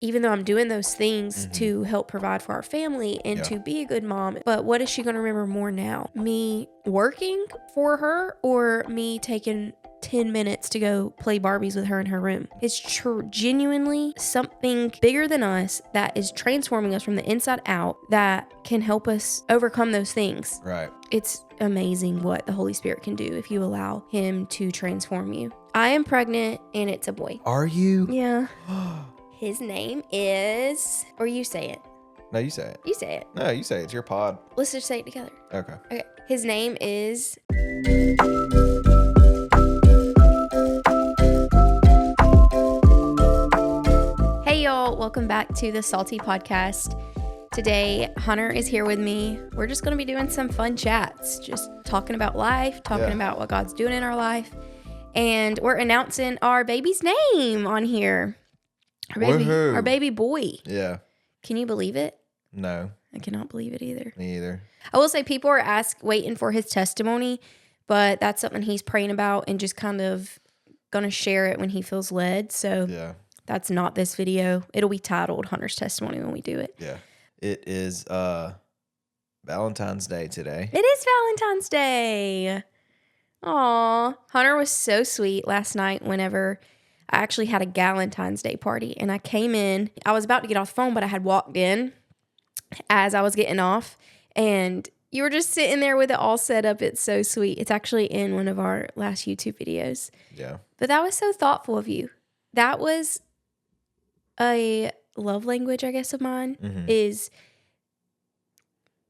even though I'm doing those things to help provide for our family and to be a good mom, but what is she going to remember more now? Me working for her or me taking 10 minutes to go play Barbies with her in her room? It's genuinely something bigger than us that is transforming us from the inside out that can help us overcome those things. Right. It's amazing what the Holy Spirit can do if you allow him to transform you. I am pregnant and it's a boy. Are you? Yeah. His name is, or you say it. No, you say it. You say it. No, you say it. It's your pod. Let's just say it together. Okay. Okay. His name is. Hey, y'all. Welcome back to the Salty Podcast. Today, Hunter is here with me. We're just going to be doing some fun chats, just talking about life, talking about what God's doing in our life. And we're announcing our baby's name on here. Our baby boy. Yeah. Can you believe it? No. I cannot believe it either. Me either. I will say people are waiting for his testimony, but that's something he's praying about and just kind of going to share it when he feels led. So that's not this video. It'll be titled Hunter's Testimony when we do it. Yeah. It is Valentine's Day today. It is Valentine's Day. Aw. Hunter was so sweet last night whenever I actually had a Galentine's Day party, and I came in. I was about to get off the phone, but I had walked in as I was getting off, and you were just sitting there with it all set up. It's so sweet. It's actually in one of our last YouTube videos. Yeah. But that was so thoughtful of you. That was a love language, I guess, of mine, is...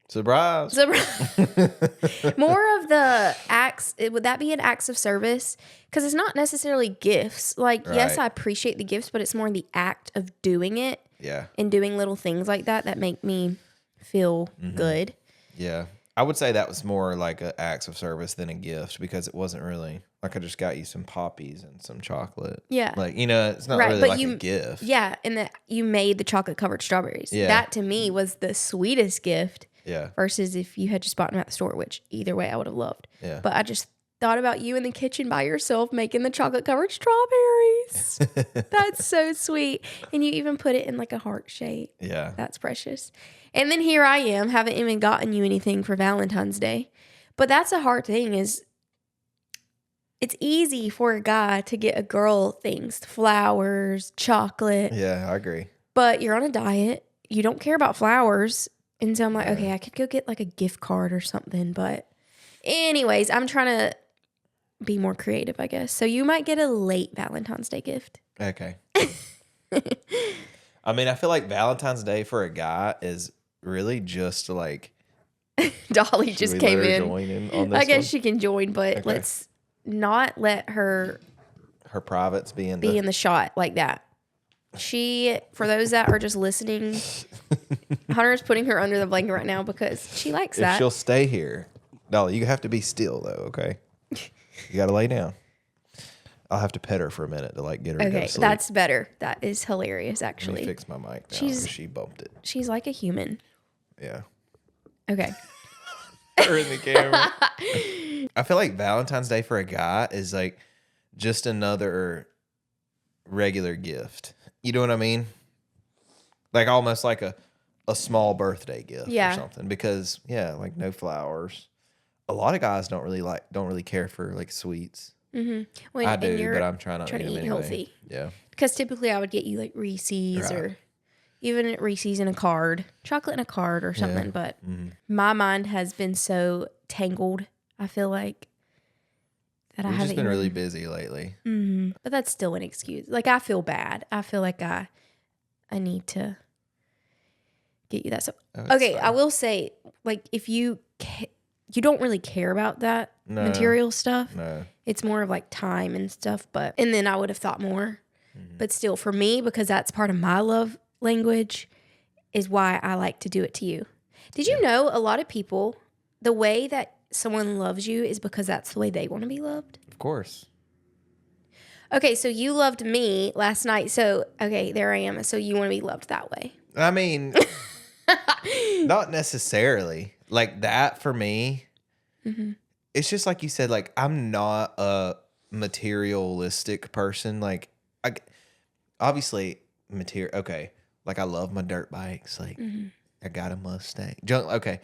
Surprise. More of the acts, would that be an acts of service? Because it's not necessarily gifts. Like, yes, I appreciate the gifts, but it's more the act of doing it. Yeah. And doing little things like that make me feel good. Yeah. I would say that was more like an acts of service than a gift because it wasn't really, like I just got you some poppies and some chocolate. Yeah. Like, it's not really like a gift. Yeah. And that you made the chocolate covered strawberries. Yeah. That to me was the sweetest gift. Yeah. Versus if you had just bought them at the store, which either way I would have loved. Yeah. But I just thought about you in the kitchen by yourself making the chocolate covered strawberries. That's so sweet. And you even put it in like a heart shape. Yeah. That's precious. And then here I am, haven't even gotten you anything for Valentine's Day. But that's a hard thing is it's easy for a guy to get a girl things, flowers, chocolate. Yeah, I agree. But you're on a diet. You don't care about flowers. And so I'm like, okay, I could go get like a gift card or something. But anyways, I'm trying to be more creative, I guess. So you might get a late Valentine's Day gift. Okay. I mean, I feel like Valentine's Day for a guy is really just like... Dolly just came in. Join in on this I guess one? she can join, but let's not let her... Her privates be in the shot like that. For those that are just listening, Hunter's putting her under the blanket right now because she likes that. If she'll stay here. Dolly, you have to be still though, okay? You got to lay down. I'll have to pet her for a minute to like get her to go to sleep. That's better. That is hilarious, actually. Let me fix my mic now because she bumped it. She's like a human. Yeah. Okay. Her in the camera. I feel like Valentine's Day for a guy is like just another regular gift. You know what I mean? Like almost like a small birthday gift or something. Because like no flowers. A lot of guys don't really care for like sweets. Mm-hmm. I do, but I'm trying not to eat them anyway. Healthy. Yeah. Because typically I would get you like Reese's or even at Reese's in a card, chocolate in a card or something. But my mind has been so tangled. I feel like that We've just been really busy lately. Mm-hmm. But that's still an excuse. Like I feel bad. I feel like I need to get you that stuff. Okay, fine. I will say, like, if you don't really care about that material stuff. No. It's more of like time and stuff. And then I would have thought more. Mm-hmm. But still, for me, because that's part of my love language, is why I like to do it to you. Did you know a lot of people, the way that someone loves you is because that's the way they want to be loved? Of course. Okay, so you loved me last night. So, okay, there I am. So you want to be loved that way. I mean, not necessarily. Like that for me, it's just like you said, like I'm not a materialistic person. Like obviously okay, Like, I love my dirt bikes. Like, I got a Mustang. Okay.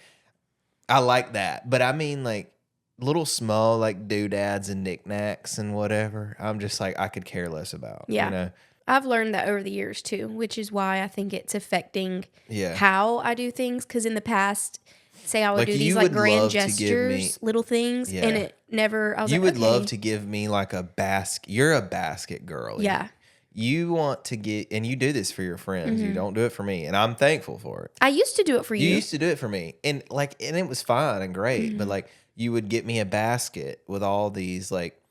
I like that. But I mean, like, little small, like, doodads and knickknacks and whatever. I'm just like, I could care less about. Yeah. You know? I've learned that over the years too, which is why I think it's affecting Yeah. how I do things. Because in the past, say I would Like, do you these like would grand love to give me- gestures, little things, Yeah. and it never. I was You like, would okay. love to give me like a basket. You're a basket girl. Yeah. You want to get, and you do this for your friends. You don't do it for me, and I'm thankful for it. I used to do it for you. You used to do it for me, and it was fine and great. But like, you would get me a basket with all these like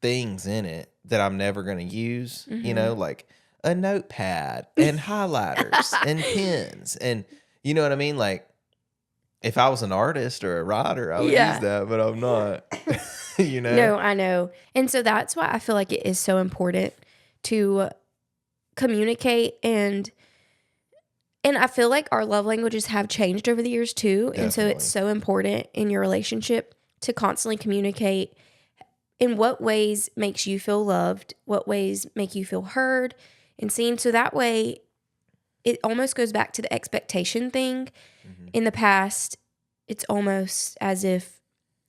things in it that I'm never going to use. You know, like a notepad and highlighters and pens, and you know what I mean. Like, if I was an artist or a writer, I would use that, but I'm not. You know? No, I know. And so that's why I feel like it is so important to communicate, and I feel like our love languages have changed over the years too. Definitely. And so it's so important in your relationship to constantly communicate in what ways makes you feel loved, what ways make you feel heard and seen. So that way it almost goes back to the expectation thing. In the past, it's almost as if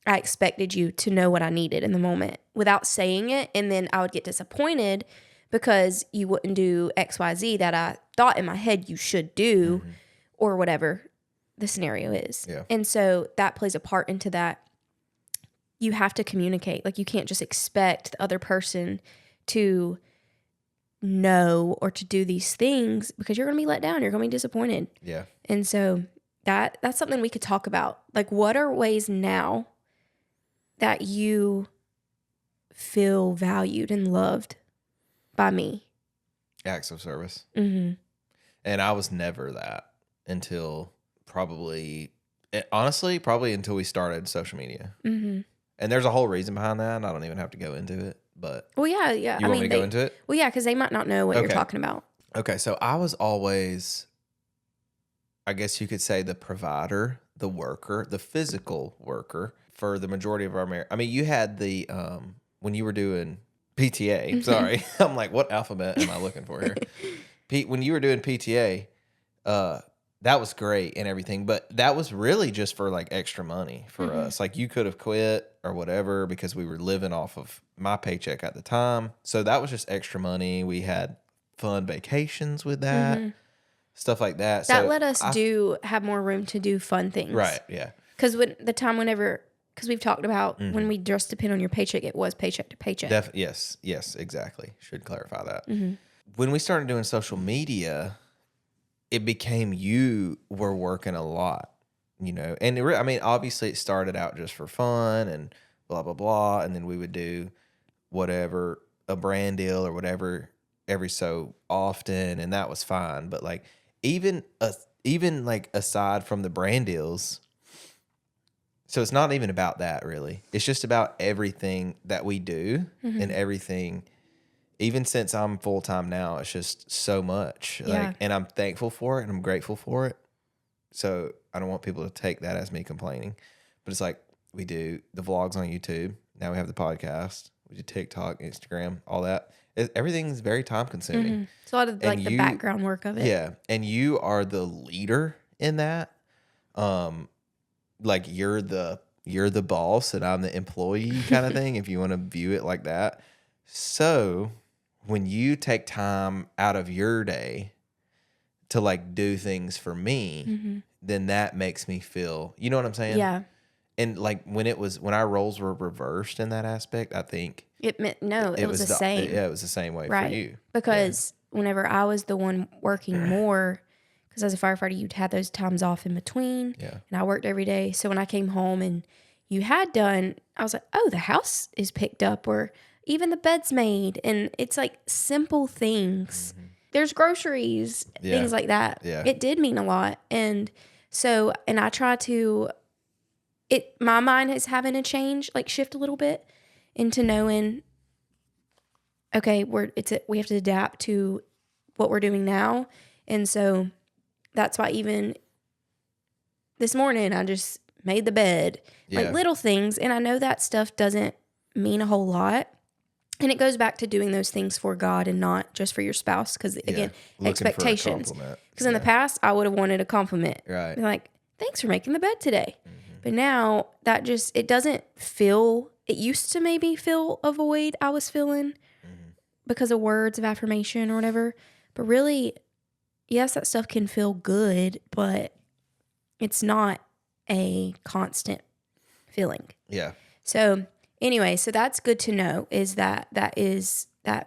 I expected you to know what I needed in the moment without saying it. And then I would get disappointed because you wouldn't do XYZ that I thought in my head you should do or whatever the scenario is. Yeah. And so that plays a part into that. You have to communicate. Like, you can't just expect the other person to know or to do these things because you're going to be let down. You're going to be disappointed. Yeah. And so that's something we could talk about. Like, what are ways now that you feel valued and loved by me? Acts of service. Mm-hmm. And I was never that until honestly, probably until we started social media. Mm-hmm. And there's a whole reason behind that, and I don't even have to go into it. But Well, yeah. you want me to go into it? Well, yeah, because they might not know what you're talking about. Okay, so I was always, I guess you could say, the provider, the worker, the physical worker for the majority of our marriage. I mean, you had the, when you were doing PTA, sorry. I'm like, what alphabet am I looking for here? When you were doing PTA, that was great and everything, but that was really just for like extra money for us. Like, you could have quit or whatever because we were living off of my paycheck at the time. So that was just extra money. We had fun vacations with that, stuff like that. That so let us have more room to do fun things. Right, yeah. Because because we've talked about when we just depend on your paycheck, it was paycheck to paycheck. Yes, exactly. Should clarify that. When we started doing social media, it became you were working a lot, you know. And I mean, obviously it started out just for fun and blah, blah, blah. And then we would do whatever, a brand deal or whatever every so often. And that was fine. But like, even like aside from the brand deals, so it's not even about that really. It's just about everything that we do and everything. Even since I'm full-time now, it's just so much. Yeah. And I'm thankful for it and I'm grateful for it. So I don't want people to take that as me complaining. But it's like, we do the vlogs on YouTube. Now we have the podcast. We do TikTok, Instagram, all that. Everything's very time-consuming. It's a lot of like the background work of it. Yeah. And you are the leader in that. Like, you're the boss and I'm the employee kind of thing, if you want to view it like that. So when you take time out of your day to like do things for me, then that makes me feel, you know what I'm saying? Yeah. And like when our roles were reversed in that aspect, I think it was the same. Yeah, it was the same way for you. Because whenever I was the one working more, because as a firefighter, you'd have those times off in between. Yeah. And I worked every day. So when I came home and you had done, I was like, oh, the house is picked up, or even the bed's made. And it's like simple things. There's groceries, things like that. Yeah. It did mean a lot. And so, and I try to, my mind is having to change, like shift a little bit into knowing, okay, we have to adapt to what we're doing now. And so that's why even this morning I just made the bed, like little things. And I know that stuff doesn't mean a whole lot, And it goes back to doing those things for God and not just for your spouse. Because, again, expectations. Because in the past, I would have wanted a compliment. Right. Be like, thanks for making the bed today. But now, it doesn't feel, it used to maybe feel a void I was feeling because of words of affirmation or whatever. But really, yes, that stuff can feel good, but it's not a constant feeling. Yeah. So anyway, so that's good to know, is that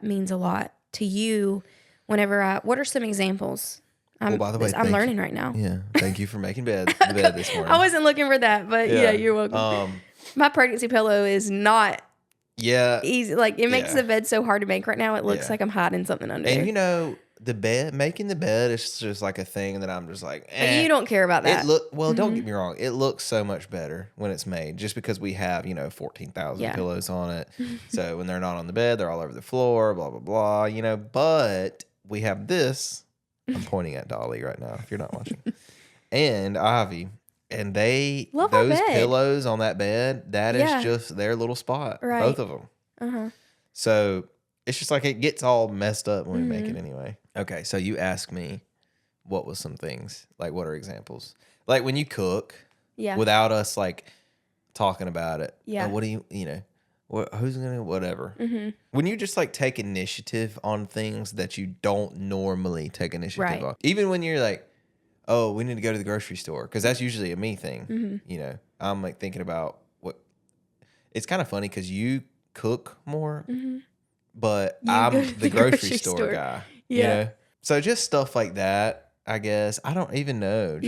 means a lot to you whenever what are some examples? By the way, I'm learning right now. Yeah. Thank you for making the bed this morning. I wasn't looking for that, but yeah you're welcome. My pregnancy pillow is not easy. Like, it makes the bed so hard to make right now. It looks like I'm hiding something under there. And making the bed is just like a thing that I'm just like, But you don't care about that. Don't get me wrong. It looks so much better when it's made, just because we have, 14,000 pillows on it. So when they're not on the bed, they're all over the floor, blah, blah, blah, but we have this. I'm pointing at Dolly right now, if you're not watching. And Ivy. And those pillows on that bed, that is just their little spot. Right. Both of them. So it's just like it gets all messed up when we make it anyway. Okay, so you asked me what was some things, like what are examples? Like when you cook without us like talking about it. Yeah. What do who's going to, whatever. When you just like take initiative on things that you don't normally take initiative on. Even when you're like, oh, we need to go to the grocery store, because that's usually a me thing. I'm like thinking about it's kind of funny because you cook more, but I'm the grocery store guy. Yeah. So just stuff like that, I guess. I don't even know.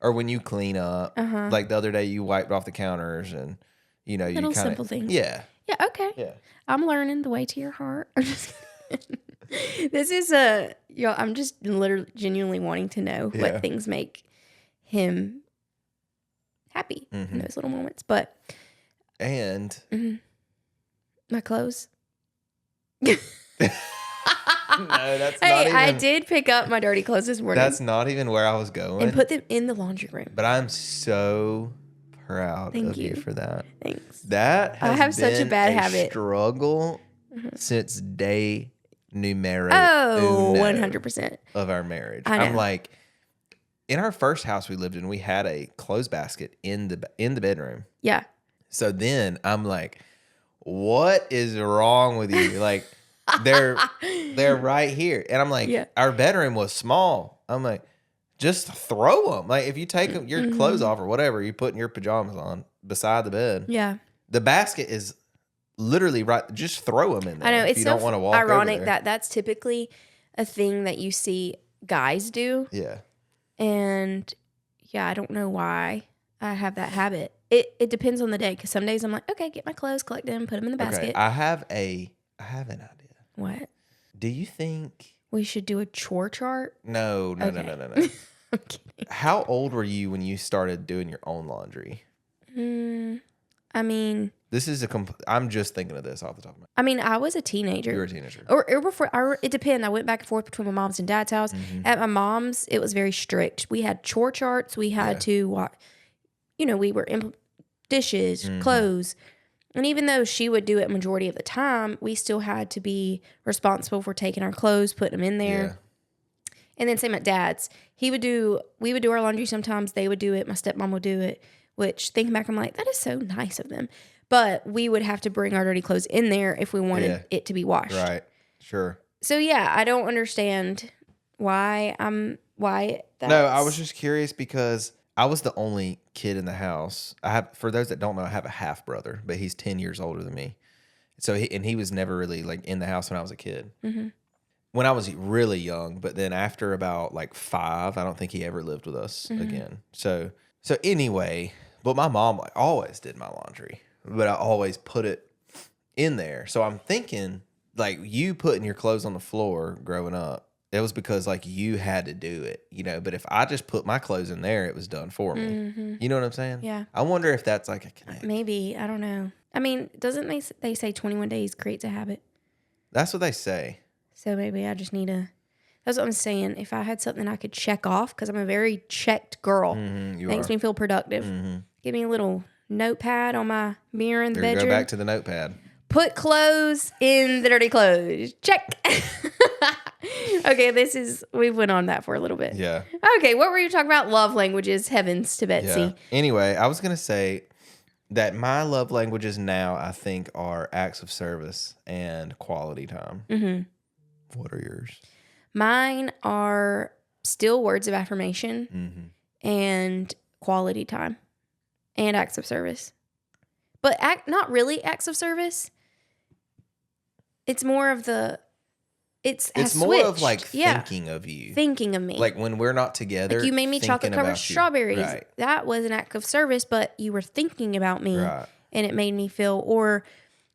Or when you clean up, like the other day you wiped off the counters and, you little simple things. Yeah. Yeah. Okay. Yeah. I'm learning the way to your heart. I'm just kidding. This is I'm just literally genuinely wanting to know what things make him happy in those little moments. But my clothes. No, that's not even. I did pick up my dirty clothes this morning. That's not even where I was going. And put them in the laundry room. But I'm so proud of you for that. Thanks. That has I have been such a bad habit. Struggle since day numero 100% of our marriage. I'm like, in our first house we lived in, we had a clothes basket in the bedroom. Yeah. So then I'm like, what is wrong with you? Like, they're right here. And I'm like, our bedroom was small. I'm like, just throw them. Like, if you take your clothes off or whatever, you're putting your pajamas on beside the bed. Yeah. The basket is literally right. Just throw them in there. I know. It's you so don't want to walk ironic over there. that's typically a thing that you see guys do. Yeah. And I don't know why I have that habit. It depends on the day, because some days I'm like, okay, get my clothes, collect them, put them in the basket. Okay, I have an idea. What? Do you think we should do a chore chart? No. I'm kidding. How old were you when you started doing your own laundry? I mean, this is I'm just thinking of this off the top of my head. I mean, I was a teenager. You were a teenager. Or before, it depends. I went back and forth between my mom's and dad's house. At my mom's, it was very strict. We had chore charts. We had to, we were dishes, clothes. And even though she would do it majority of the time, we still had to be responsible for taking our clothes, putting them in there. Yeah. And then same at dad's. We would do our laundry sometimes. They would do it. My stepmom would do it, which thinking back, I'm like, that is so nice of them. But we would have to bring our dirty clothes in there if we wanted it to be washed. Right. Sure. So I don't understand why that's... No, I was just curious because I was the only kid in the house. For those that don't know, I have a half brother, but he's 10 years older than me. So he was never really like in the house when I was a kid. When I was really young, but then after about like 5, I don't think he ever lived with us again. So anyway, but my mom like always did my laundry, but I always put it in there. So I'm thinking like you putting your clothes on the floor growing up, it was because like you had to do it, but if I just put my clothes in there, it was done for me. You know what I'm saying? Yeah. I wonder if that's like a connection. Maybe. I don't know. I mean, doesn't they say 21 days creates a habit? That's what they say. So maybe I just need that's what I'm saying. If I had something I could check off, because I'm a very checked girl. Makes me feel productive. Give me a little notepad on my mirror in the bedroom. Go back to the notepad. Put clothes in the dirty clothes. Check. Okay, we went on that for a little bit. Yeah. Okay, what were you talking about? Love languages. Heavens to Betsy. Yeah. Anyway, I was going to say that my love languages now, I think, are acts of service and quality time. Mm-hmm. What are yours? Mine are still words of affirmation and quality time and acts of service. But not really acts of service. It's more of it's more switched. Of like thinking of you. Thinking of me. Like when we're not together. Like you made me chocolate covered strawberries. Right. That was an act of service, but you were thinking about me. Right. And it made me feel, or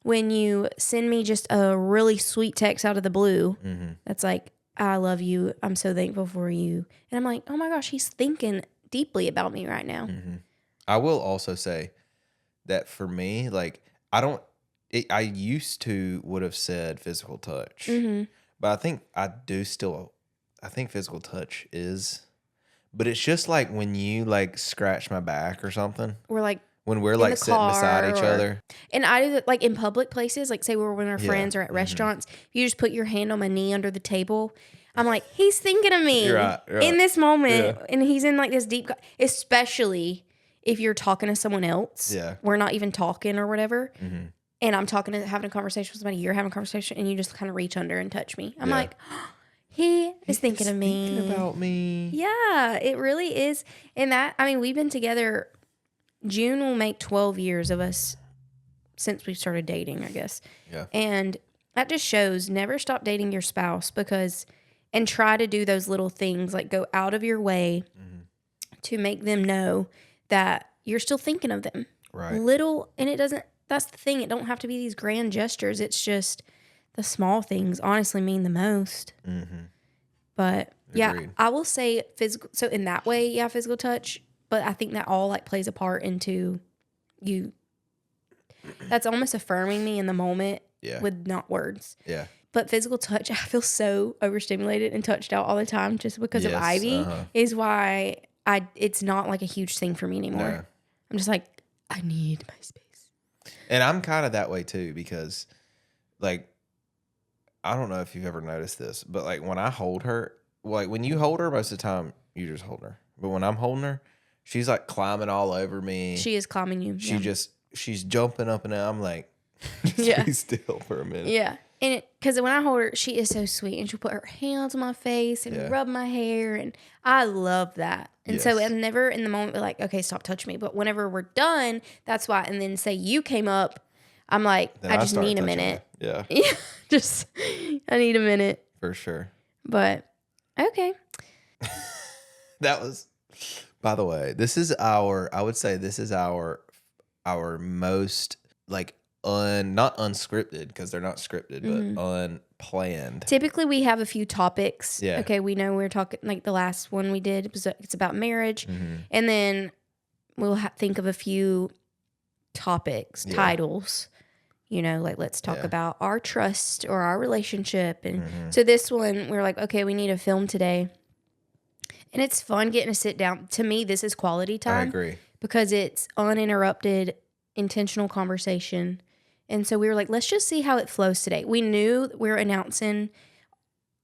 when you send me just a really sweet text out of the blue, that's like, I love you. I'm so thankful for you. And I'm like, oh my gosh, he's thinking deeply about me right now. I will also say that for me, like, I used to would have said physical touch, but I think I think physical touch is, but it's just like when you like scratch my back or something. We're like, when we're like sitting beside each other. And I do that like in public places, like say we're with our friends or at restaurants, you just put your hand on my knee under the table. I'm like, he's thinking of me in this moment. And he's in like this deep, especially if you're talking to someone else. Yeah. We're not even talking or whatever. And I'm having a conversation with somebody, you're having a conversation, and you just kind of reach under and touch me. I'm like, oh, he is thinking of me. Thinking about me. Yeah, it really is. And we've been together. June will make 12 years of us since we started dating, I guess. Yeah. And that just shows never stop dating your spouse and try to do those little things, like go out of your way to make them know that you're still thinking of them. Right. That's the thing. It don't have to be these grand gestures. It's just the small things honestly mean the most. But Agreed. I will say physical. So in that way, physical touch. But I think that all like plays a part into you. That's almost affirming me in the moment with not words. Yeah. But physical touch, I feel so overstimulated and touched out all the time just because of Ivy is why it's not like a huge thing for me anymore. No. I'm just like, I need my space. And I'm kind of that way too because like, I don't know if you've ever noticed this, but like when I hold her, like when you hold her, most of the time you just hold her. But when I'm holding her, she's like climbing all over me. She is climbing you. She's jumping up and down. I'm like, be still for a minute. Yeah. And because when I hold her, she is so sweet. And she'll put her hands on my face and rub my hair. And I love that. And so I'm never in the moment be like, okay, stop touching me. But whenever we're done, that's why. And then say you came up, I'm like, I just need a minute. Yeah. I need a minute. For sure. But, okay. That was, by the way, I would say this is our most like not unscripted because they're not scripted, but unplanned. Typically we have a few topics. Yeah. Okay, we know we're talking, like the last one we did, it's about marriage. And then we'll think of a few topics, titles, like let's talk about our trust or our relationship. And so this one, we're like, okay, we need a film today. And it's fun getting to sit down. To me, this is quality time. I agree. Because it's uninterrupted, intentional conversation. And so we were like, let's just see how it flows today. We knew we were announcing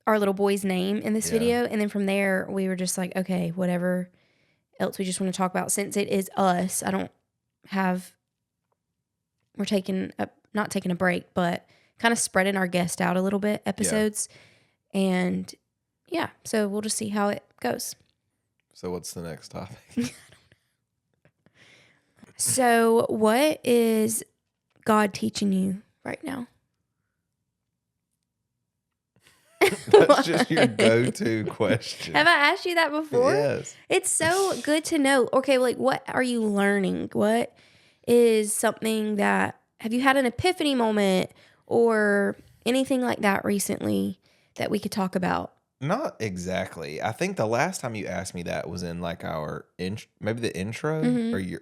our little boy's name in this video. And then from there, we were just like, okay, whatever else we just want to talk about. Since it is us, we're not taking a break, but kind of spreading our guest out a little bit, episodes. Yeah. And so we'll just see how it goes. So what's the next topic? So what is God teaching you right now? That's just your go-to question. Have I asked you that before? Yes. It's so good to know. Okay, like what are you learning? What is something have you had an epiphany moment or anything like that recently that we could talk about? Not exactly. I think the last time you asked me that was in like our maybe the intro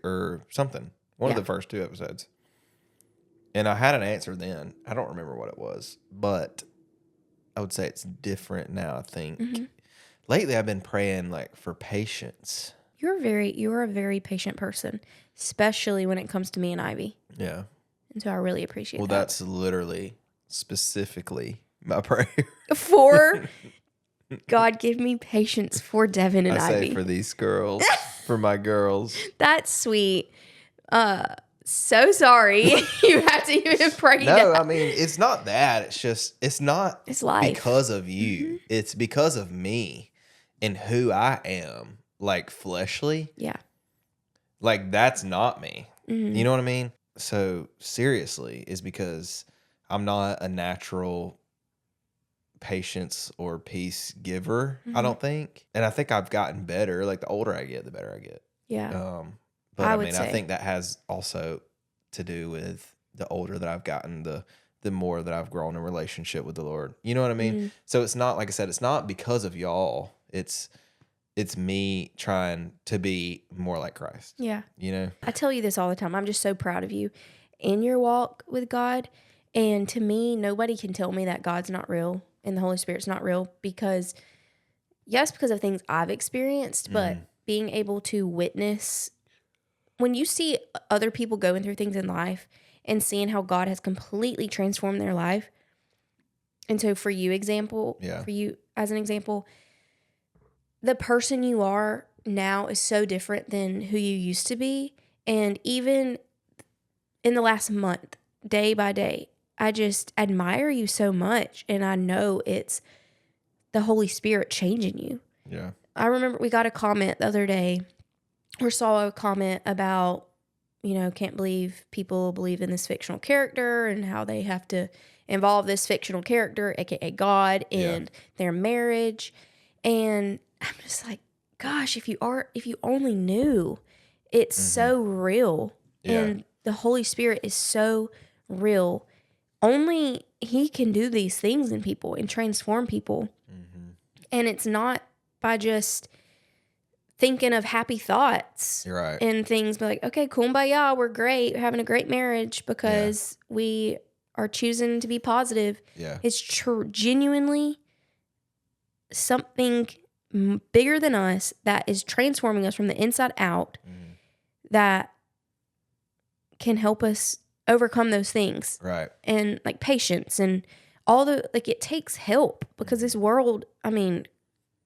or something. One of the first 2 episodes. And I had an answer then. I don't remember what it was, but I would say it's different now, I think. Lately I've been praying like for patience. You're a very patient person, especially when it comes to me and Ivy. Yeah. And so I really appreciate that. Well, that's literally specifically my prayer. For God, give me patience for Devin and I say Ivy. for these girls, for my girls. That's sweet. So sorry you had to even pray that. No, I mean, it's not that. It's just, it's not It's life. because of you. It's because of me and who I am, like fleshly. Yeah. Like, that's not me. You know what I mean? So, seriously, is because I'm not a natural patience or peace giver, I don't think. And I think I've gotten better. Like, the older I get, the better I get. Yeah. But I I would mean, say. I think that has also to do with the older that I've gotten, the more that I've grown in relationship with the Lord. You know what I mean? So it's not, like I said, it's not because of y'all. It's me trying to be more like Christ. Yeah. You know? I tell you this all the time. I'm just so proud of you in your walk with God. And to me, nobody can tell me that God's not real and the Holy Spirit's not real because of things I've experienced, but being able to witness when you see other people going through things in life and seeing how God has completely transformed their life. And so for you as an example, the person you are now is so different than who you used to be. And even in the last month, day by day, I just admire you so much. And I know it's the Holy Spirit changing you. Yeah. I remember we got a comment the other day or saw a comment about, can't believe people believe in this fictional character and how they have to involve this fictional character, aka God, in their marriage. And I'm just like, gosh, if you only knew, it's so real. Yeah. And the Holy Spirit is so real. Only He can do these things in people and transform people. And it's not by just thinking of happy thoughts. You're right. And things, but like, okay, kumbaya, we're great, we're having a great marriage because we are choosing to be positive. Yeah. It's genuinely something bigger than us that is transforming us from the inside out that can help us overcome those things. Right. And like patience and all it takes help because this world, I mean,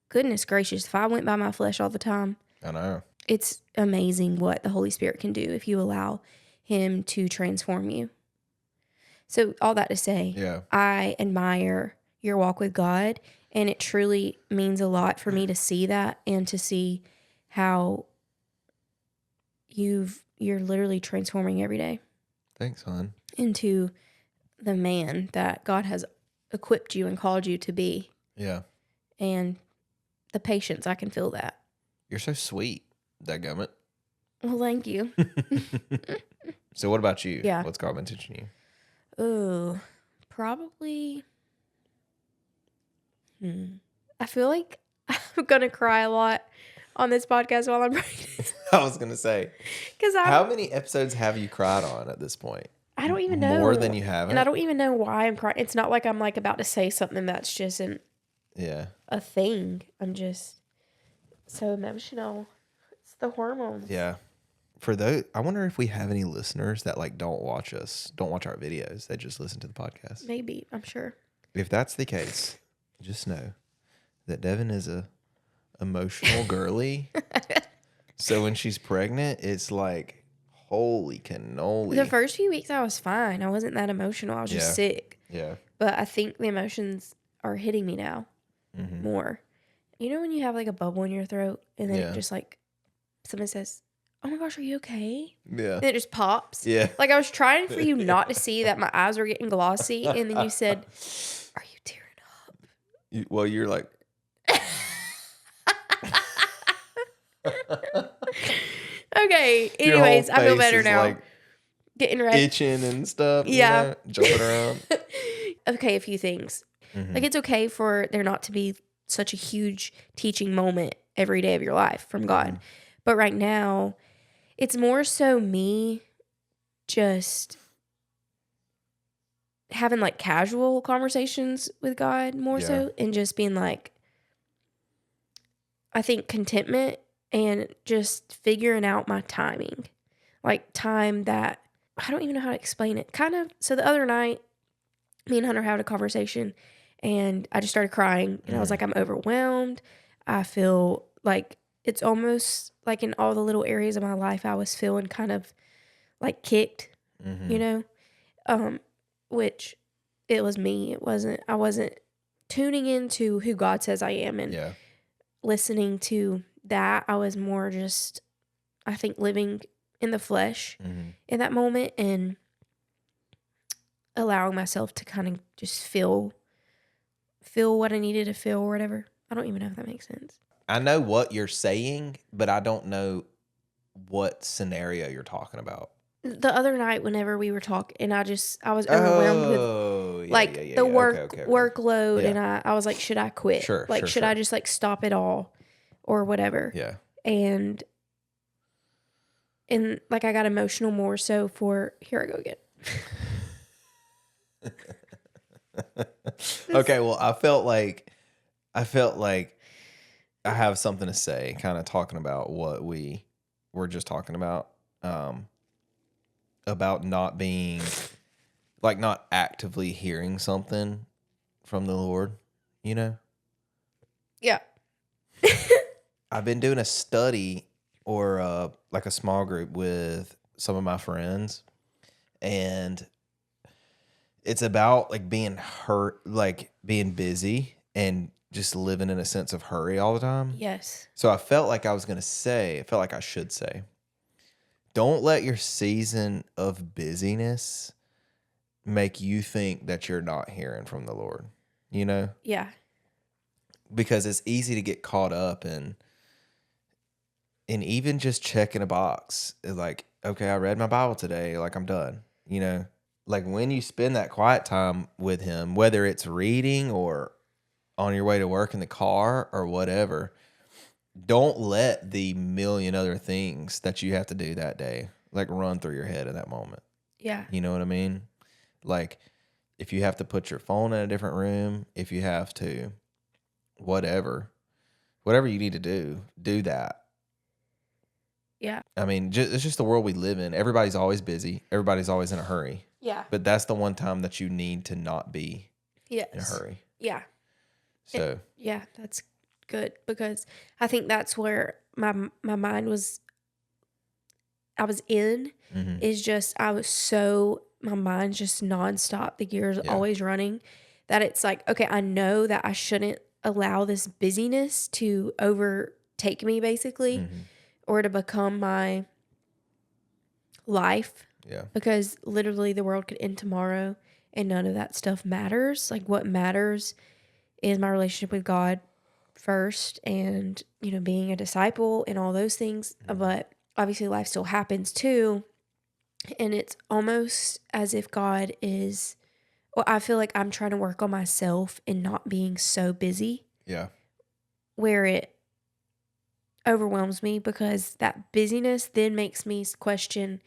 goodness gracious, if I went by my flesh all the time, I know. It's amazing what the Holy Spirit can do if you allow Him to transform you. So all that to say, I admire your walk with God, and it truly means a lot for me to see that and to see how you're literally transforming every day. Thanks, hon. Into the man that God has equipped you and called you to be. Yeah. And the patience, I can feel that. You're so sweet, dadgummit. Well, thank you. So what about you? Yeah. What's caught my attention to you? Oh, probably. I feel like I'm going to cry a lot on this podcast while I'm pregnant. I was going to say. How many episodes have you cried on at this point? I don't even know. More than you haven't? And I don't even know why I'm crying. It's not like I'm like about to say something that's just a thing. I'm just so emotional. It's the hormones. Yeah. For those, I wonder if we have any listeners that like don't watch our videos. They just listen to the podcast. Maybe. I'm sure. If that's the case, just know that Devin is a emotional girly. So when she's pregnant, it's like, holy cannoli. The first few weeks I was fine. I wasn't that emotional. I was just sick. Yeah. But I think the emotions are hitting me now more. You know when you have like a bubble in your throat and then it just like someone says, "Oh my gosh, are you okay?" Yeah. And it just pops. Yeah. Like I was trying for you not to see that my eyes were getting glossy, and then you said, "Are you tearing up?" You're like. Okay. Anyways, I feel better now. Like getting ready, itching and stuff. Yeah. Jumping around. Okay, a few things. Like it's okay for there not to be such a huge teaching moment every day of your life from God. But right now, it's more so me just having like casual conversations with God more so, and just being like, I think contentment and just figuring out my timing. Like time that I don't even know how to explain it. Kind of. So the other night, me and Hunter had a conversation, and I just started crying, and I was like, I'm overwhelmed. I feel like it's almost like in all the little areas of my life, I was feeling kind of like kicked, you know, which it was me. I wasn't tuning into who God says I am and listening to that. I was more just, I think, living in the flesh in that moment and allowing myself to kind of just feel what I needed to feel or whatever. I don't even know if that makes sense. I know what you're saying, but I don't know what scenario you're talking about. The other night, whenever we were talking, and I was overwhelmed with the workload, Yeah. and I was like, should I quit? Should I just like stop it all or whatever? Yeah. And like I got emotional more so for, here I go again. Okay, well, I felt like I have something to say, kind of talking about what we were just talking about not being not actively hearing something from the Lord, you know? Yeah. I've been doing a study or like a small group with some of my friends, and it's about like being hurt, like being busy and just living in a sense of hurry all the time. Yes. So I felt like I should say, don't let your season of busyness make you think that you're not hearing from the Lord, you know? Yeah. Because it's easy to get caught up in even just checking a box. Like, okay, I read my Bible today, like I'm done, you know? Like when you spend that quiet time with him, whether it's reading or on your way to work in the car or whatever, don't let the million other things that you have to do that day like run through your head in that moment. Yeah. You know what I mean? Like if you have to put your phone in a different room, if you have to whatever you need to do that. Yeah. I mean, it's just the world we live in. Everybody's always busy. Everybody's always in a hurry. Yeah. But that's the one time that you need to not be in a hurry. Yeah. So yeah, that's good because I think that's where my mind was. I was in is just my mind's just nonstop. The gears always running. That it's like, okay, I know that I shouldn't allow this busyness to overtake me basically, or to become my life. Yeah. Because literally the world could end tomorrow and none of that stuff matters. Like what matters is my relationship with God first and, being a disciple and all those things. But obviously life still happens too. And it's almost as if God is, I feel like I'm trying to work on myself and not being so busy. Yeah. Where it overwhelms me because that busyness then makes me question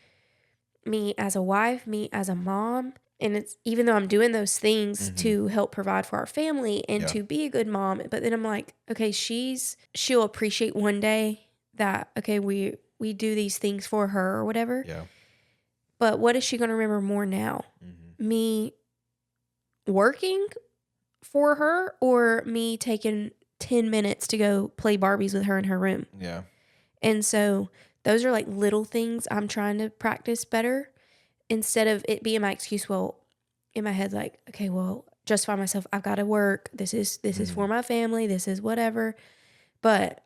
me as a wife, me as a mom. And it's even though I'm doing those things to help provide for our family and to be a good mom, but then I'm like, okay, she'll appreciate one day that, okay, we do these things for her or whatever. Yeah. But what is she going to remember more now? Me working for her or me taking 10 minutes to go play Barbies with her in her room? Yeah. And so those are like little things I'm trying to practice better instead of it being my excuse. Well, in my head, like, okay, well, justify myself. I've got to work. This is for my family. This is whatever. But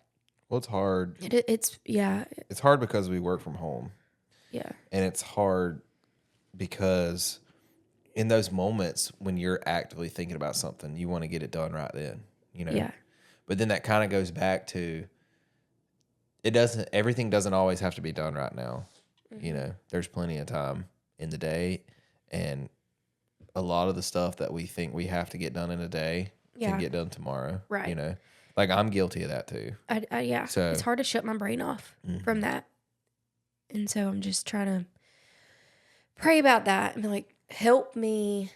it's hard. It's hard because we work from home. Yeah. And it's hard because in those moments when you're actively thinking about something, you want to get it done right then, Yeah. But then that kind of goes back to everything doesn't always have to be done right now. There's plenty of time in the day, and a lot of the stuff that we think we have to get done in a day can get done tomorrow. Right. Like I'm guilty of that too. Yeah. So it's hard to shut my brain off from that. And so I'm just trying to pray about that and be like, help me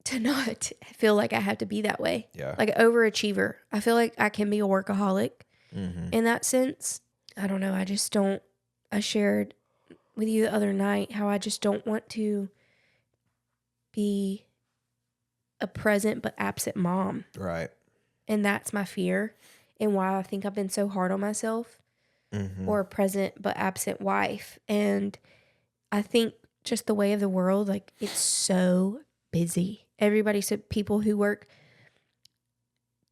to not feel like I have to be that way. Yeah. Like an overachiever. I feel like I can be a workaholic in that sense. I don't know. I just don't. I shared with you the other night how I just don't want to be a present but absent mom. Right. And that's my fear and why I think I've been so hard on myself. Or a present but absent wife. And I think just the way of the world, like, it's so busy. Everybody said people who work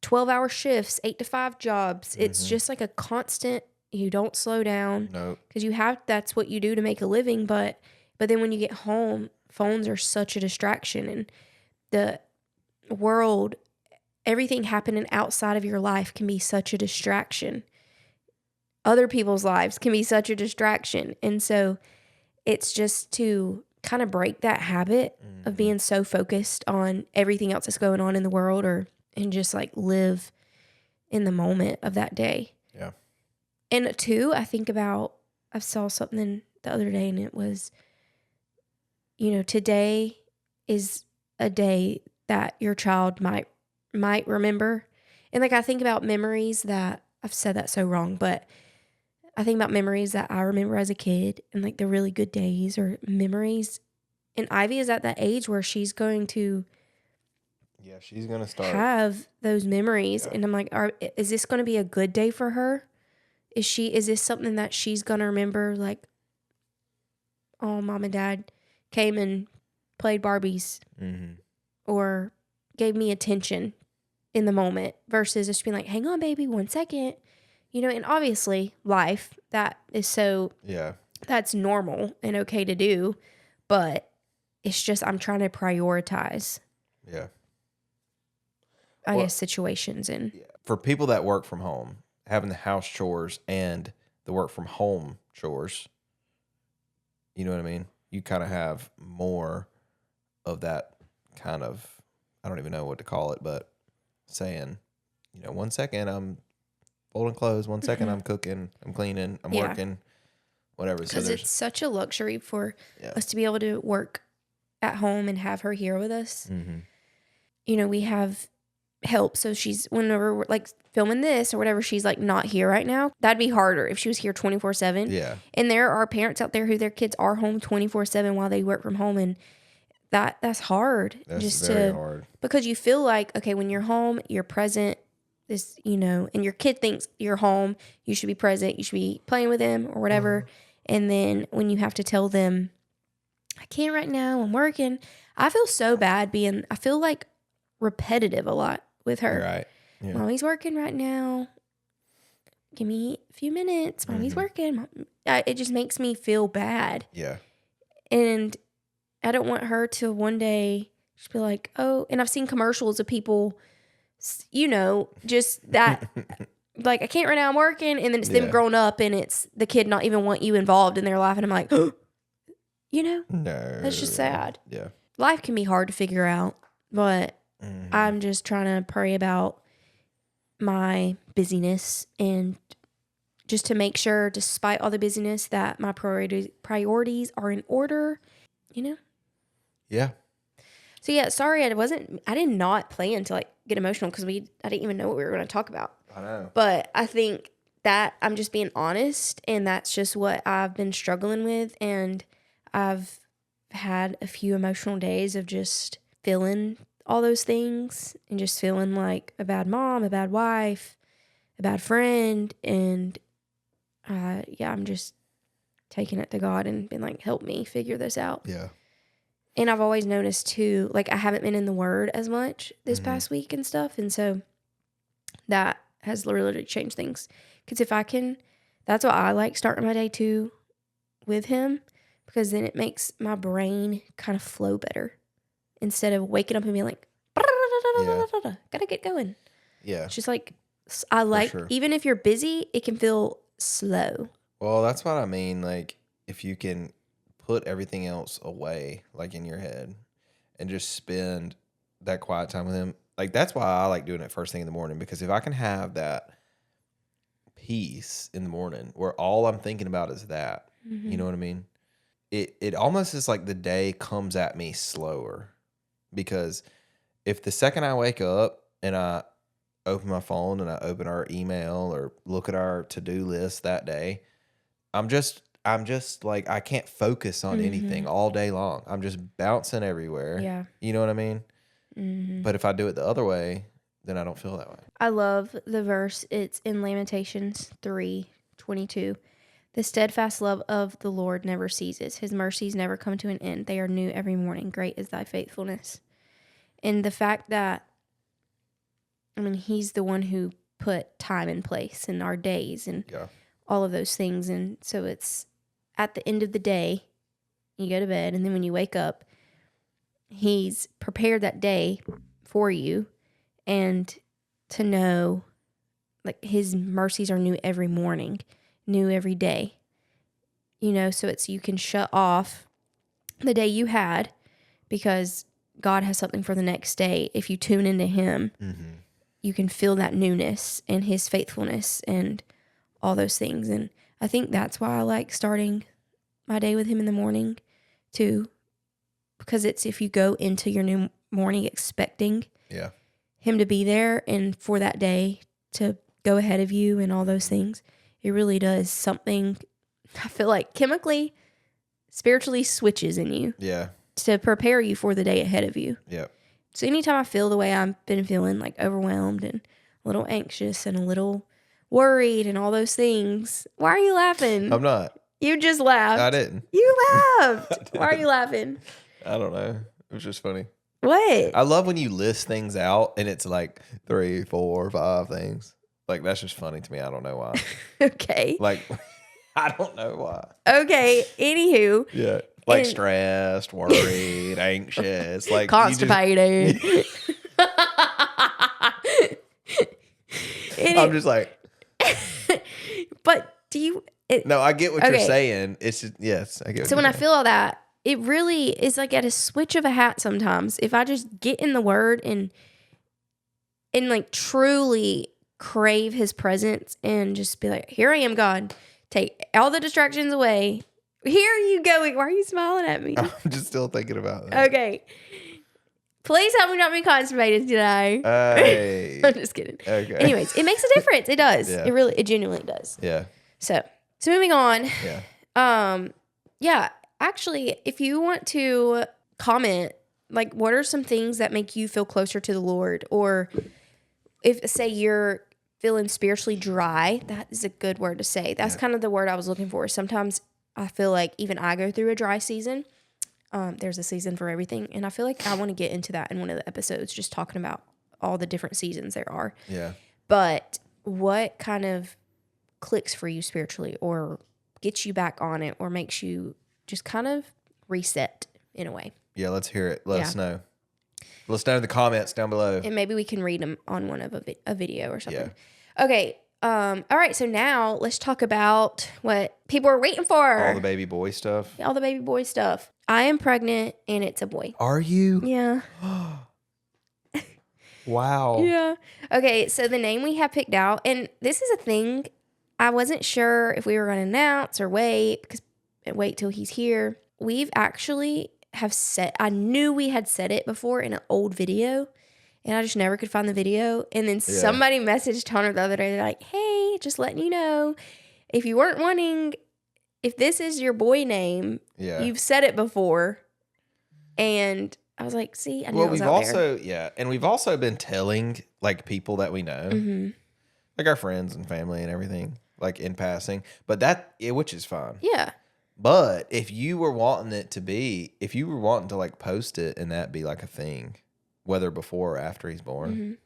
12-hour shifts, 8 to 5 jobs. It's just like a constant, you don't slow down. Nope. Because that's what you do to make a living. But then when you get home, phones are such a distraction. And the world, everything happening outside of your life can be such a distraction. Other people's lives can be such a distraction. And so it's just to kind of break that habit of being so focused on everything else that's going on in the world and just like live in the moment of that day. Yeah. And two, I saw something the other day and it was, today is a day that your child might remember. And like I think about memories that, I've said that so wrong, but I think about memories that I remember as a kid and like the really good days or memories. And Ivy is at that age where she's going to she's going to start have those memories. Yeah. And I'm like, is this going to be a good day for her? Is this something that she's going to remember? Like, oh, mom and dad came and played Barbies or gave me attention in the moment versus just being like, hang on, baby, 1 second. And obviously life, that is so, that's normal and okay to do, but it's just, I'm trying to prioritize, I guess, situations. And for people that work from home, having the house chores and the work from home chores, you know what I mean? You kind of have more of that kind of, I don't even know what to call it, but saying, 1 second I'm folding clothes, 1 second I'm cooking, I'm cleaning, I'm working, whatever. Because it's such a luxury for us to be able to work at home and have her here with us. We have help. So she's, whenever we're like filming this or whatever, she's like not here right now. That'd be harder if she was here 24/7. Yeah. And there are parents out there who their kids are home 24/7 while they work from home. And that's hard. That's very hard. Because you feel like, okay, when you're home, you're present. And your kid thinks you're home, you should be present, you should be playing with them or whatever. And then when you have to tell them, I can't right now, I'm working. I feel so bad I feel like repetitive a lot with her. Right. Yeah. Mommy's working right now. Give me a few minutes. Mommy's working. It just makes me feel bad. Yeah. And I don't want her to one day just be like, oh, and I've seen commercials of people, just that, like, I can't right now, I'm working. And then it's them grown up and it's the kid not even want you involved in their life. And I'm like, no, that's just sad. Yeah. Life can be hard to figure out, but I'm just trying to pray about my busyness and just to make sure, despite all the busyness, that my priorities are in order, Yeah. So yeah, sorry, I did not plan to like get emotional because I didn't even know what we were going to talk about. I know. But I think that I'm just being honest, and that's just what I've been struggling with. And I've had a few emotional days of just feeling all those things and just feeling like a bad mom, a bad wife, a bad friend. And I'm just taking it to God and being like, help me figure this out. Yeah. And I've always noticed too, like I haven't been in the Word as much this past week and stuff. And so that has literally changed things. Because that's why I like starting my day too with Him, because then it makes my brain kind of flow better instead of waking up and being like, gotta get going. Yeah. It's just like, even if you're busy, it can feel slow. Well, that's what I mean. Like, if you can put everything else away, like in your head, and just spend that quiet time with Him. Like, that's why I like doing it first thing in the morning, because if I can have that peace in the morning where all I'm thinking about is that, you know what I mean? It almost is like the day comes at me slower, because if the second I wake up and I open my phone and I open our email or look at our to-do list that day, I'm just I'm just like, I can't focus on anything all day long. I'm just bouncing everywhere. Yeah. You know what I mean? Mm-hmm. But if I do it the other way, then I don't feel that way. I love the verse. It's in Lamentations 3:22. The steadfast love of the Lord never ceases. His mercies never come to an end. They are new every morning. Great is thy faithfulness. And the fact that, I mean, he's the one who put time in place in our days and all of those things. And so it's at the end of the day, you go to bed, and then when you wake up, he's prepared that day for you. And to know, like, his mercies are new every morning, new every day. You know, so it's, you can shut off the day you had because God has something for the next day. If you tune into him, you can feel that newness and his faithfulness and all those things. And I think that's why I like starting my day with him in the morning too, because it's, if you go into your new morning expecting him to be there and for that day to go ahead of you and all those things, it really does something, I feel like chemically, spiritually switches in you. Yeah. To prepare you for the day ahead of you. Yeah. So anytime I feel the way I've been feeling, like overwhelmed and a little anxious and a little worried and all those things. Why are you laughing? I'm not. You just laughed. I didn't. You laughed. Why are you laughing? I don't know. It was just funny. What? I love when you list things out and it's like 3, 4, 5 things. Like, that's just funny to me. I don't know why. Okay. Like, I don't know why. Okay. Anywho. Yeah. Like stressed, worried, anxious, like constipated. I'm just like. But do you? No, I get what you're saying. It's just, yes, I get. What so you're when saying. I feel all that, it really is like at a switch of a hat. Sometimes, if I just get in the Word and like truly crave His presence and just be like, "Here I am, God. Take all the distractions away. Here are you going." Why are you smiling at me? I'm just still thinking about that. Okay. Please help me not be constipated today. Hey. I'm just kidding. Okay. Anyways, it makes a difference. It does. Yeah. It genuinely does. Yeah. So moving on. Yeah. Yeah. Actually, if you want to comment, like, what are some things that make you feel closer to the Lord? Or if, say, you're feeling spiritually dry, that is a good word to say. That's kind of the word I was looking for. Sometimes I feel like even I go through a dry season. There's a season for everything. And I feel like I want to get into that in one of the episodes, just talking about all the different seasons there are. Yeah. But what kind of clicks for you spiritually or gets you back on it or makes you just kind of reset in a way? Yeah, let's hear it. Let us know. Let us know in the comments down below. And maybe we can read them on one of a video or something. Yeah. Okay. All right. So now let's talk about what people are waiting for. All the baby boy stuff. All the baby boy stuff. I am pregnant and it's a boy. Are you? Yeah. Wow. Yeah. Okay. So the name we have picked out, and this is a thing I wasn't sure if we were going to announce or wait till he's here. We've actually I knew we had said it before in an old video. And I just never could find the video. And then somebody messaged Hunter the other day. They're like, "Hey, just letting you know, if you weren't wondering if this is your boy name, you've said it before." And I was like, "See, I knew it was out there." And we've also been telling, like, people that we know, like our friends and family and everything, like, in passing. But which is fine. Yeah. But if you were wanting to like post it and that be like a thing, whether before or after he's born.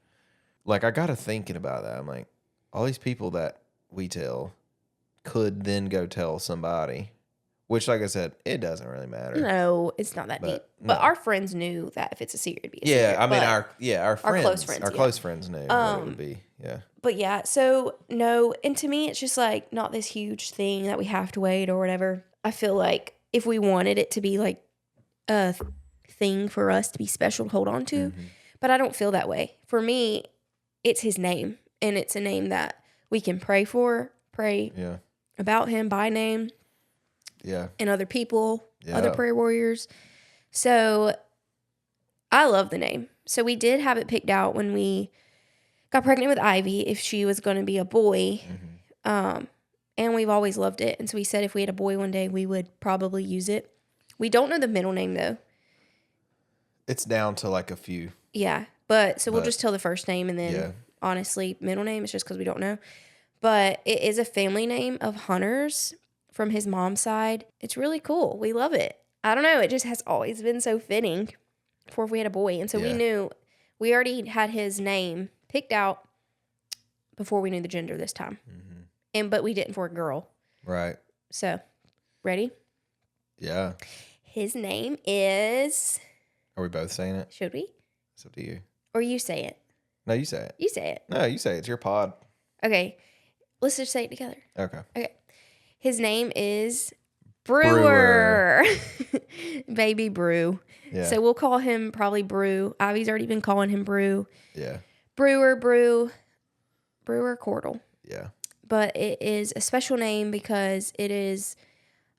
Like, I got to thinking about that. I'm like, all these people that we tell could then go tell somebody, which, like I said, it doesn't really matter. No, it's not that deep. But our friends knew that if it's a secret, it'd be a secret. Yeah, I mean, our friends, our close friends knew what it would be. Yeah. But yeah, so no, and to me, it's just like not this huge thing that we have to wait or whatever. I feel like if we wanted it to be like a thing for us to be special to hold on to, but I don't feel that way. For me, it's his name, and it's a name that we can pray about him by name, and other people, other prayer warriors. So I love the name. So we did have it picked out when we got pregnant with Ivy if she was going to be a boy, and and we've always loved it. And so we said if we had a boy one day, we would probably use it. We don't know the middle name, though. It's down to like a few. Yeah, but we'll just tell the first name, and then honestly, middle name is just because we don't know. But it is a family name of hunters from his mom's side. It's really cool. We love it. I don't know. It just has always been so fitting for if we had a boy. And so we knew we already had his name picked out before we knew the gender this time. But we didn't for a girl. Right. So, ready? Yeah. His name is... Are we both saying it? Should we? It's up to you. Or you say it. No, you say it. You say it. No, you say it. It's your pod. Okay. Let's just say it together. Okay. His name is Brewer. Baby Brew. Yeah. So we'll call him probably Brew. Ivy's already been calling him Brew. Yeah. Brewer Cordell. Yeah. But it is a special name because it is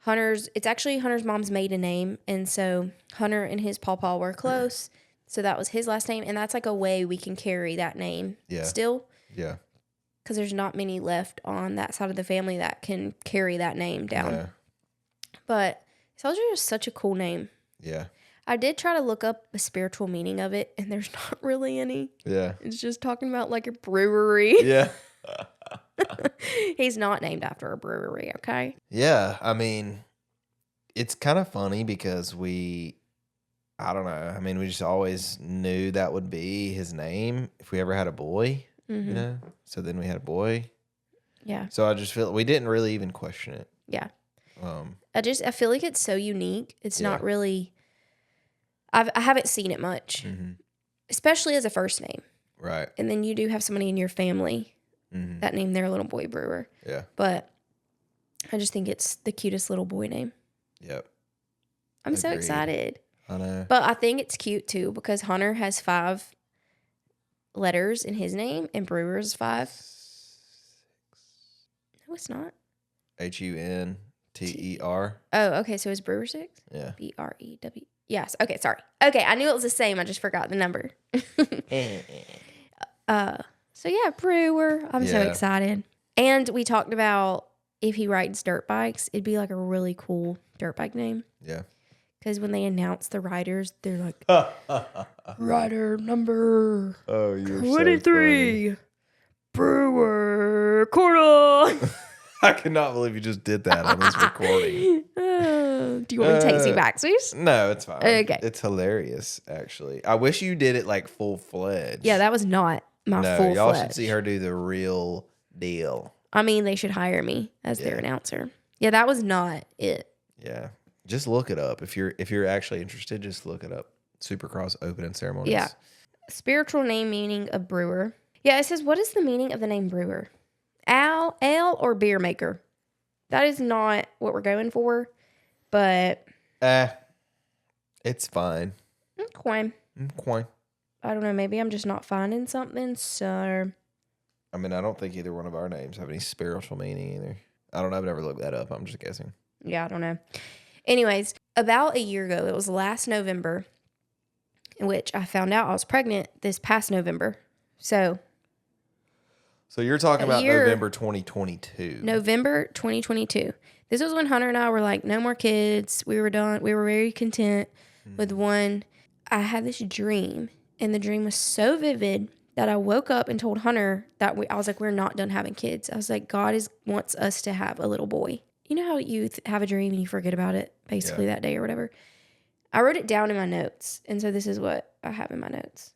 it's actually Hunter's mom's maiden name. And so Hunter and his pawpaw were close. So that was his last name. And that's like a way we can carry that name still. Yeah. Because there's not many left on that side of the family that can carry that name down. Yeah. But Soldier is such a cool name. Yeah. I did try to look up the spiritual meaning of it, and there's not really any. Yeah. It's just talking about like a brewery. Yeah. He's not named after a brewery, okay? Yeah. I mean, it's kind of funny because I don't know. I mean, we just always knew that would be his name if we ever had a boy, you know? So then we had a boy. Yeah. So I just feel we didn't really even question it. Yeah. I feel like it's so unique. It's not really, I haven't seen it much, especially as a first name. Right. And then you do have somebody in your family that named their little boy Brewer. Yeah. But I just think it's the cutest little boy name. Yep. I'm so excited. I know. But I think it's cute too because Hunter has 5 letters in his name and Brewer's 5. No, it's not. Hunter. Oh, okay. So is Brewer 6? Yeah. BREW. Yes. Okay. Sorry. Okay. I knew it was the same. I just forgot the number. So yeah, Brewer. I'm so excited. And we talked about if he rides dirt bikes, it'd be like a really cool dirt bike name. Yeah. Because when they announce the riders, they're like, rider number 23, Brewer Cordell. I cannot believe you just did that on this recording. Do you want me to take you back, please? No, it's fine. Okay. It's hilarious, actually. I wish you did it like full-fledged. Yeah, that was not my full-fledged. Y'all should see her do the real deal. I mean, they should hire me as their announcer. Yeah, that was not it. Yeah. Just look it up. If you're actually interested, just look it up. Supercross opening ceremonies. Yeah. Spiritual name meaning of brewer. Yeah, it says, what is the meaning of the name brewer? Ale or beer maker? That is not what we're going for, but... it's fine. Okay. I don't know. Maybe I'm just not finding something, so... I mean, I don't think either one of our names have any spiritual meaning either. I don't know. I've never looked that up. I'm just guessing. Yeah, I don't know. Anyways, about a year ago, it was last November, in which I found out I was pregnant this past November. So you're talking about November 2022. November 2022. This was when Hunter and I were like, no more kids. We were done. We were very content with one. I had this dream, and the dream was so vivid that I woke up and told Hunter that I was like, we're not done having kids. I was like, God wants us to have a little boy. You know how you have a dream and you forget about it basically that day or whatever? I wrote it down in my notes. And so this is what I have in my notes.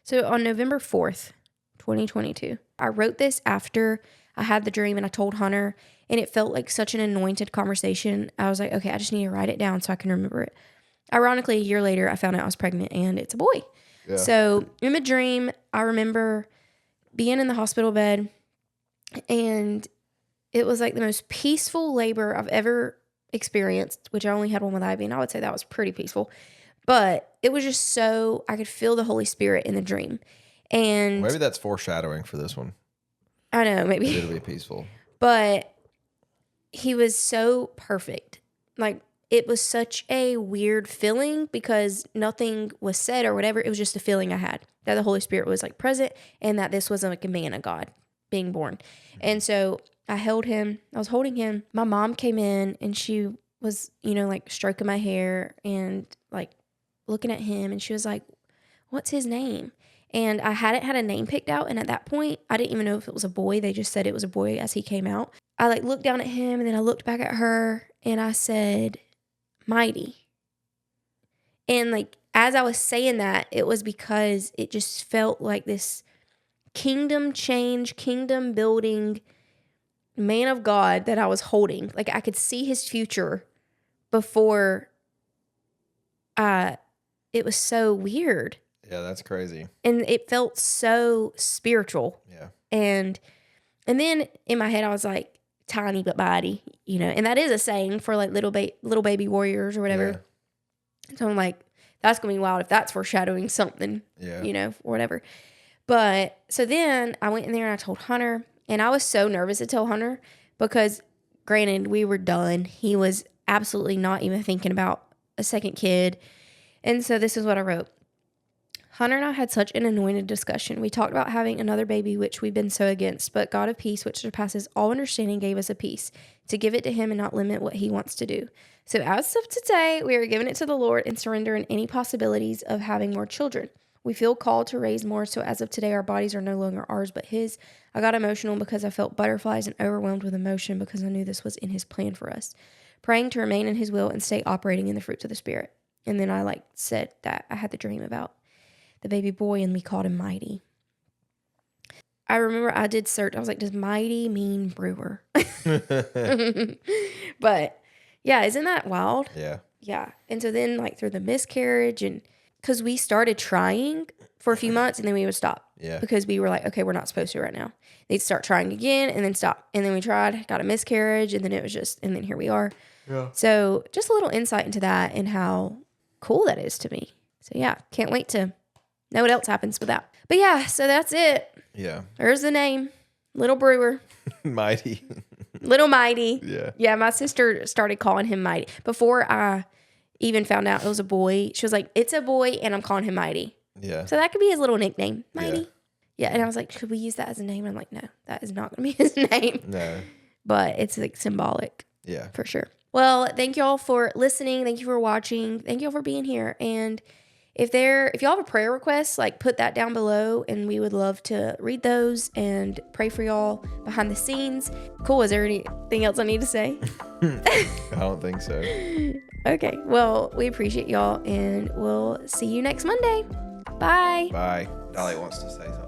So on November 4th, 2022, I wrote this after I had the dream and I told Hunter, and it felt like such an anointed conversation. I was like, okay, I just need to write it down so I can remember it. Ironically, a year later, I found out I was pregnant and it's a boy. Yeah. So in the dream, I remember being in the hospital bed, and it was like the most peaceful labor I've ever experienced, which I only had one with Ivy, and I would say that was pretty peaceful. But it was just so, I could feel the Holy Spirit in the dream. And maybe that's foreshadowing for this one. I know, maybe. It'll be peaceful. But he was so perfect. Like, it was such a weird feeling because nothing was said or whatever. It was just a feeling I had that the Holy Spirit was like present and that this was like a man of God being born. And so I held him. I was holding him. My mom came in and she was, like stroking my hair and like looking at him. And she was like, what's his name? And I hadn't had a name picked out. And at that point, I didn't even know if it was a boy. They just said it was a boy as he came out. I like looked down at him and then I looked back at her and I said, Mighty. And like, as I was saying that, it was because it just felt like this kingdom change, kingdom building man of God that I was holding. Like I could see his future before it was so weird. Yeah, that's crazy. And it felt so spiritual. Yeah. And then in my head I was like, tiny but mighty, and that is a saying for like little baby warriors or whatever. Yeah. So I'm like, that's gonna be wild if that's foreshadowing something, or whatever. But so then I went in there and I told Hunter, and I was so nervous to tell Hunter because granted, we were done. He was absolutely not even thinking about a second kid. And so this is what I wrote. Hunter and I had such an anointed discussion. We talked about having another baby, which we've been so against, but God of peace, which surpasses all understanding, gave us a peace to give it to him and not limit what he wants to do. So as of today, we are giving it to the Lord and surrendering any possibilities of having more children. We feel called to raise more, so as of today, our bodies are no longer ours but his. I got emotional because I felt butterflies and overwhelmed with emotion because I knew this was in his plan for us. Praying to remain in his will and stay operating in the fruits of the Spirit. And then I said that I had the dream about the baby boy and we called him Mighty. I remember I did search. I was like, does Mighty mean brewer? But yeah, isn't that wild? Yeah. Yeah. And so then through the miscarriage and because we started trying for a few months and then we would stop. Yeah. Because we were like, okay, we're not supposed to right now. They'd start trying again and then stop. And then we tried, got a miscarriage, and then it was just, and then here we are. Yeah. So just a little insight into that and how cool that is to me. So yeah, can't wait to know what else happens with that. But yeah, so that's it. Yeah. There's the name. Little Brewer. Mighty. Little Mighty. Yeah. Yeah, my sister started calling him Mighty. Before I even found out it was a boy, she was like, it's a boy and I'm calling him Mighty. Yeah. So that could be his little nickname, Mighty. Yeah. Yeah, and I was like, should we use that as a name? I'm like, no, that is not going to be his name. No. But it's symbolic. Yeah. For sure. Well, thank you all for listening. Thank you for watching. Thank you all for being here. And if y'all have a prayer request, put that down below and we would love to read those and pray for y'all behind the scenes. Cool. Is there anything else I need to say? I don't think so. Okay. Well, we appreciate y'all and we'll see you next Monday. Bye. Bye. Dolly wants to say something.